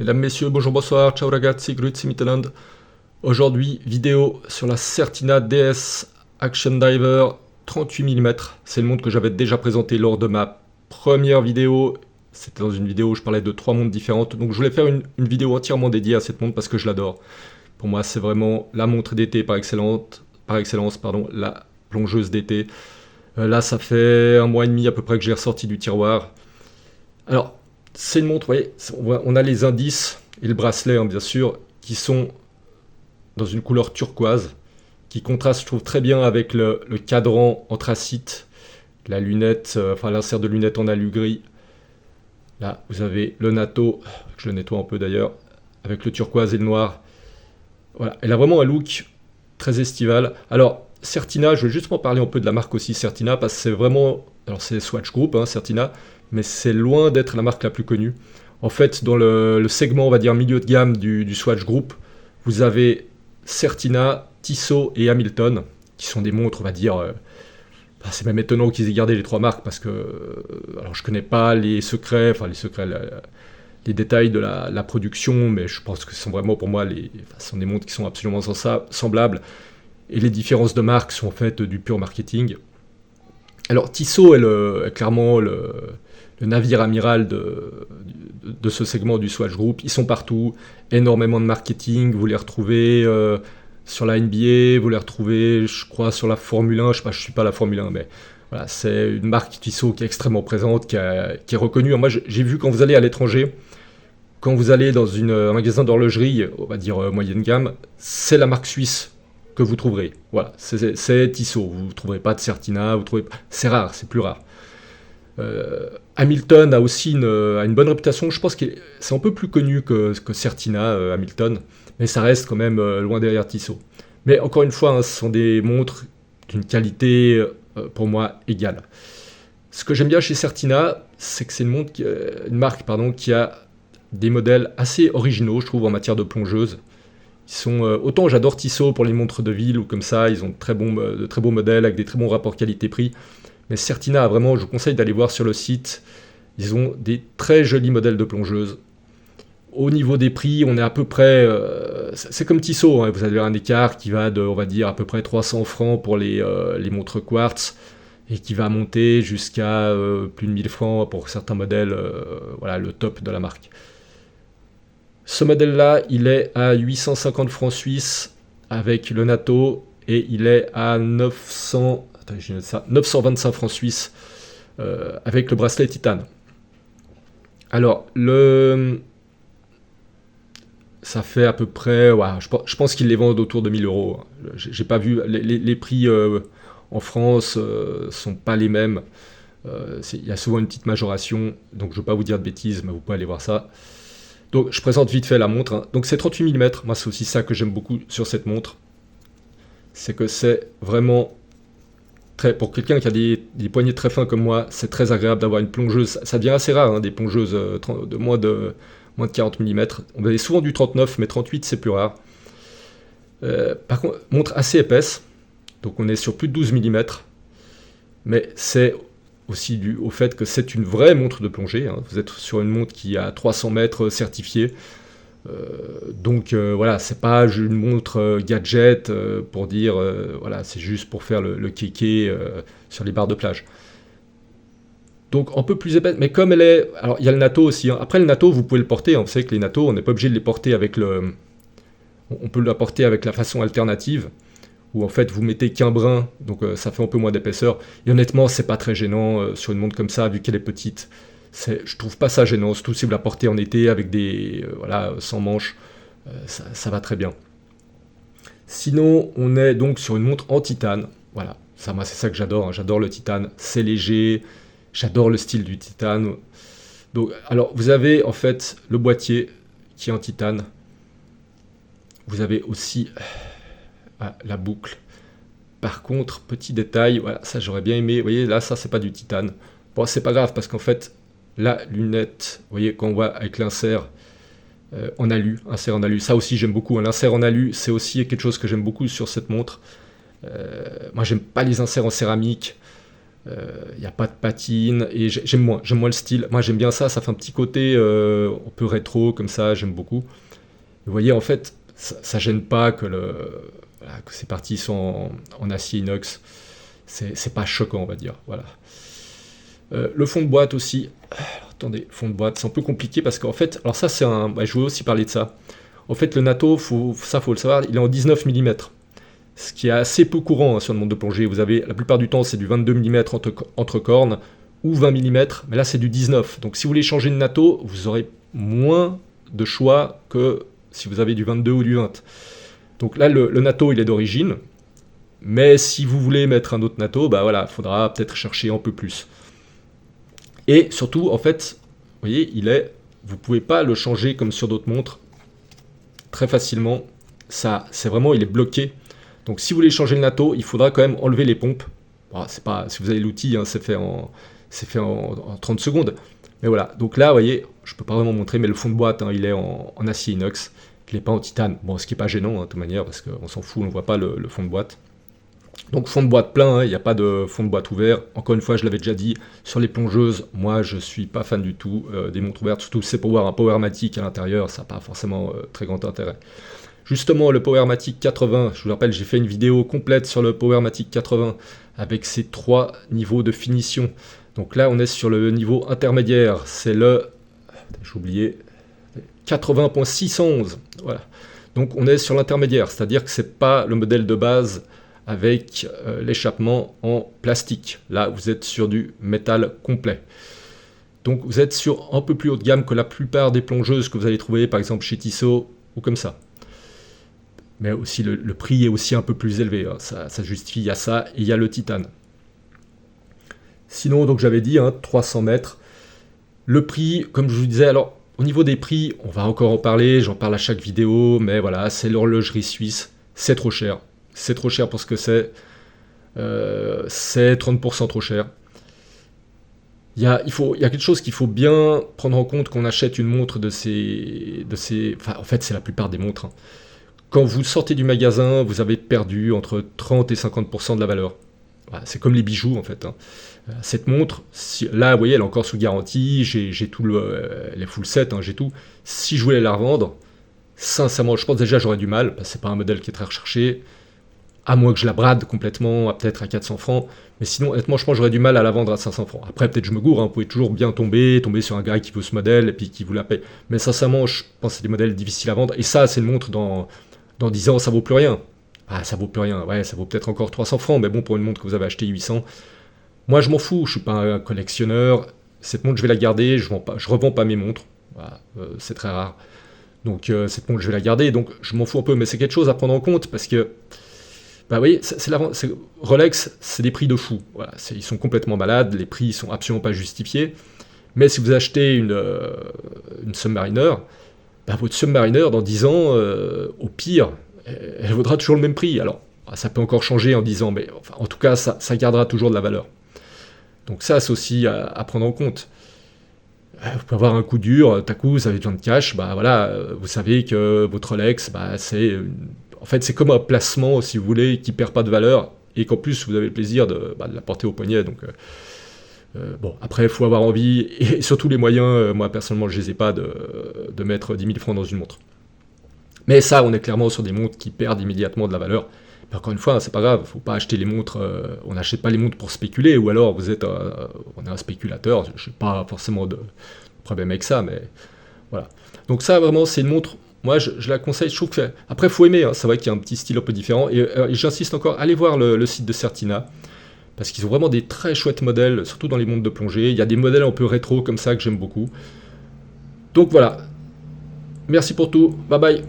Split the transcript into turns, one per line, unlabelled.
Mesdames, Messieurs, bonjour, bonsoir, ciao ragazzi, grüezi miteinander. Aujourd'hui, vidéo sur la Certina DS Action Diver 38 mm. C'est le montre que j'avais déjà présenté lors de ma première vidéo. C'était dans une vidéo où je parlais de 3 montres différentes. Donc je voulais faire une vidéo entièrement dédiée à cette montre parce que je l'adore. Pour moi, c'est vraiment la montre d'été par excellence, pardon, la plongeuse d'été. Là, ça fait un mois et demi à peu près que j'ai ressorti du tiroir. Alors, c'est une montre, vous voyez, on a les indices et le bracelet, hein, bien sûr, qui sont dans une couleur turquoise, qui contraste, je trouve, très bien avec le cadran anthracite, la lunette, enfin l'insert de lunettes en alu gris. Là, vous avez le natto, je le nettoie un peu d'ailleurs, avec le turquoise et le noir. Voilà, elle a vraiment un look très estival. Alors, Certina, je vais justement parler un peu de la marque aussi, Certina, parce que c'est vraiment... Alors, c'est Swatch Group, hein, Certina, mais c'est loin d'être la marque la plus connue. En fait, dans le segment, on va dire, milieu de gamme du Swatch Group, vous avez Certina, Tissot et Hamilton, qui sont des montres, on va dire... c'est même étonnant qu'ils aient gardé les 3 marques, parce que... alors, je connais pas les secrets, enfin, les secrets... les détails de la production, mais je pense que ce sont vraiment pour moi ce sont des montres qui sont absolument semblables. Et les différences de marque sont en fait du pur marketing. Alors Tissot est clairement le navire amiral de ce segment du Swatch Group. Ils sont partout, énormément de marketing. Vous les retrouvez sur la NBA, vous les retrouvez, je crois, sur la Formule 1. Je sais pas, je suis pas la Formule 1, mais voilà, c'est une marque Tissot qui est extrêmement présente, qui est reconnue. Alors moi, j'ai vu quand vous allez à l'étranger, quand vous allez dans un magasin d'horlogerie, on va dire moyenne gamme, c'est la marque suisse que vous trouverez. Voilà, c'est Tissot. Vous ne trouverez pas de Certina, c'est rare, c'est plus rare. Hamilton a aussi a une bonne réputation. Je pense que c'est un peu plus connu que Certina, Hamilton, mais ça reste quand même loin derrière Tissot. Mais encore une fois, hein, ce sont des montres d'une qualité, pour moi, égale. Ce que j'aime bien chez Certina, c'est que c'est une marque pardon, qui a des modèles assez originaux, je trouve, en matière de plongeuse. Autant j'adore Tissot pour les montres de ville ou comme ça, ils ont de très beaux modèles avec des très bons rapports qualité-prix. Mais Certina, vraiment, je vous conseille d'aller voir sur le site. Ils ont des très jolis modèles de plongeuses. Au niveau des prix, on est à peu près... c'est comme Tissot, hein, vous avez un écart qui va de, on va dire, à peu près 300 francs pour les montres quartz et qui va monter jusqu'à plus de 1000 francs pour certains modèles, voilà, le top de la marque. Ce modèle-là, il est à 850 francs suisses avec le natto et il est à 925 francs suisses avec le bracelet titane. Alors, ça fait à peu près, ouais, je pense qu'ils les vendent autour de 1000 euros. J'ai pas vu, les prix en France sont pas les mêmes. Il y a souvent une petite majoration, donc je ne veux pas vous dire de bêtises, mais vous pouvez aller voir ça. Donc je présente vite fait la montre, hein. Donc c'est 38 mm, moi c'est aussi ça que j'aime beaucoup sur cette montre. C'est que c'est vraiment pour quelqu'un qui a des poignets très fins comme moi, c'est très agréable d'avoir une plongeuse. Ça devient assez rare, hein, des plongeuses de moins de 40 mm. On avait souvent du 39, mais 38 c'est plus rare. Par contre, montre assez épaisse, donc on est sur plus de 12 mm, mais c'est aussi dû au fait que c'est une vraie montre de plongée, hein. Vous êtes sur une montre qui a 300 mètres certifiée. Donc voilà, c'est pas une montre gadget pour dire voilà, c'est juste pour faire le kéké sur les barres de plage. Donc un peu plus épaisse, mais comme elle est... Alors il y a le natto aussi, hein. Après le natto, vous pouvez le porter, hein. Vous savez que les nattos, on n'est pas obligé de les porter avec le... On peut le porter avec la façon alternative, où en fait vous mettez qu'un brin, donc ça fait un peu moins d'épaisseur. Et honnêtement, c'est pas très gênant sur une montre comme ça, vu qu'elle est petite. Je trouve pas ça gênant, surtout si vous la portez en été avec des... voilà, sans manches, ça va très bien. Sinon, on est donc sur une montre en titane. Voilà, ça, moi c'est ça que j'adore, hein. J'adore le titane, c'est léger, j'adore le style du titane. Donc, alors vous avez en fait le boîtier qui est en titane. Vous avez aussi la boucle. Par contre, petit détail, voilà, ça j'aurais bien aimé. Vous voyez, là, ça c'est pas du titane. Bon, c'est pas grave parce qu'en fait, la lunette, vous voyez, quand on voit avec l'insert en alu, insert en alu, ça aussi j'aime beaucoup. L'insert en alu, c'est aussi quelque chose que j'aime beaucoup sur cette montre. Moi, j'aime pas les inserts en céramique. Il n'y a pas de patine, et j'aime moins le style. Moi j'aime bien ça, ça fait un petit côté un peu rétro, comme ça, j'aime beaucoup. Vous voyez, en fait, ça gêne pas que, voilà, que ces parties sont en acier inox. C'est pas choquant, on va dire. Voilà. Le fond de boîte aussi. Alors, attendez, fond de boîte, c'est un peu compliqué parce qu'en fait, alors ça c'est un... je voulais aussi parler de ça. En fait, le NATO, faut le savoir, il est en 19 mm. Ce qui est assez peu courant, hein, sur le monde de plongée. Vous avez, la plupart du temps, c'est du 22 mm entre cornes ou 20 mm, mais là c'est du 19. Donc si vous voulez changer de NATO, vous aurez moins de choix que si vous avez du 22 ou du 20. Donc là, le NATO, il est d'origine, mais si vous voulez mettre un autre NATO, bah voilà, il faudra peut-être chercher un peu plus. Et surtout, en fait, vous voyez, vous ne pouvez pas le changer comme sur d'autres montres très facilement. Ça, c'est vraiment, il est bloqué. Donc si vous voulez changer le NATO, il faudra quand même enlever les pompes. Bon, c'est pas, si vous avez l'outil, hein, c'est fait en 30 secondes. Mais voilà, donc là, vous voyez, je ne peux pas vraiment montrer, mais le fond de boîte, hein, il est en acier inox, il n'est pas en titane. Bon, ce qui n'est pas gênant, hein, de toute manière, parce qu'on s'en fout, on ne voit pas le fond de boîte. Donc fond de boîte plein, hein, il n'y a pas de fond de boîte ouvert. Encore une fois, je l'avais déjà dit, sur les plongeuses, moi je suis pas fan du tout des montres ouvertes, surtout si c'est pour voir un Powermatic à l'intérieur, ça n'a pas forcément très grand intérêt. Justement, le Powermatic 80, je vous rappelle, j'ai fait une vidéo complète sur le Powermatic 80 avec ses 3 niveaux de finition. Donc là, on est sur le niveau intermédiaire, c'est le, j'ai oublié, 80.611, voilà. Donc on est sur l'intermédiaire, c'est-à-dire que c'est pas le modèle de base avec l'échappement en plastique. Là, vous êtes sur du métal complet. Donc vous êtes sur un peu plus haut de gamme que la plupart des plongeuses que vous allez trouver, par exemple chez Tissot ou comme ça. Mais aussi le prix est aussi un peu plus élevé, hein. Ça justifie, il y a ça et il y a le titane. Sinon, donc j'avais dit, hein, 300 mètres. Le prix, comme je vous disais, alors au niveau des prix, on va encore en parler, j'en parle à chaque vidéo, mais voilà, c'est l'horlogerie suisse, c'est trop cher. C'est trop cher pour ce que c'est 30% trop cher. Il y a quelque chose qu'il faut bien prendre en compte quand on achète une montre de ces... Enfin, en fait, c'est la plupart des montres, hein. Quand vous sortez du magasin, vous avez perdu entre 30 et 50% de la valeur. Voilà, c'est comme les bijoux, en fait, hein. Cette montre, là, vous voyez, elle est encore sous garantie, j'ai tout les full set, hein, j'ai tout. Si je voulais la revendre, sincèrement, je pense déjà j'aurais du mal, parce que c'est pas un modèle qui est très recherché, à moins que je la brade complètement, peut-être à 400 francs, mais sinon, honnêtement, je pense que j'aurais du mal à la vendre à 500 francs. Après, peut-être je me gourre, hein, vous pouvez toujours bien tomber sur un gars qui veut ce modèle, et puis qui vous la paye. Mais sincèrement, je pense que c'est des modèles difficiles à vendre, et ça, c'est une montre dans 10 ans, ça vaut plus rien. Ah, ça vaut plus rien, ouais, ça vaut peut-être encore 300 francs, mais bon, pour une montre que vous avez acheté 800, moi, je m'en fous, je suis pas un collectionneur. Cette montre, je vais la garder, je revends pas mes montres. Voilà, c'est très rare. Donc, cette montre, je vais la garder, donc je m'en fous un peu, mais c'est quelque chose à prendre en compte, parce que, bah oui, Rolex, c'est des prix de fou. Voilà, ils sont complètement malades, les prix sont absolument pas justifiés. Mais si vous achetez une Submariner, bah, votre Submariner, dans 10 ans, au pire, elle vaudra toujours le même prix. Alors, ça peut encore changer en 10 ans, mais enfin, en tout cas, ça gardera toujours de la valeur. Donc ça, c'est aussi à prendre en compte. Vous pouvez avoir un coup dur, coup, vous avez besoin de cash, bah voilà, vous savez que votre Rolex, bah, en fait, c'est comme un placement, si vous voulez, qui ne perd pas de valeur, et qu'en plus, vous avez le plaisir de la porter au poignet. Donc, bon, après, il faut avoir envie, et surtout les moyens, moi, personnellement, je ne les ai pas de mettre 10 000 francs dans une montre. Mais ça, on est clairement sur des montres qui perdent immédiatement de la valeur. Mais encore une fois, c'est pas grave, il ne faut pas acheter les montres, on n'achète pas les montres pour spéculer, ou alors on est un spéculateur, je n'ai pas forcément de problème avec ça, mais voilà. Donc ça, vraiment, c'est une montre, moi, je la conseille, je trouve que... Après, il faut aimer, hein, c'est vrai qu'il y a un petit style un peu différent, et j'insiste encore, allez voir le site de Certina, parce qu'ils ont vraiment des très chouettes modèles, surtout dans les montres de plongée, il y a des modèles un peu rétro comme ça que j'aime beaucoup. Donc voilà, merci pour tout, bye bye.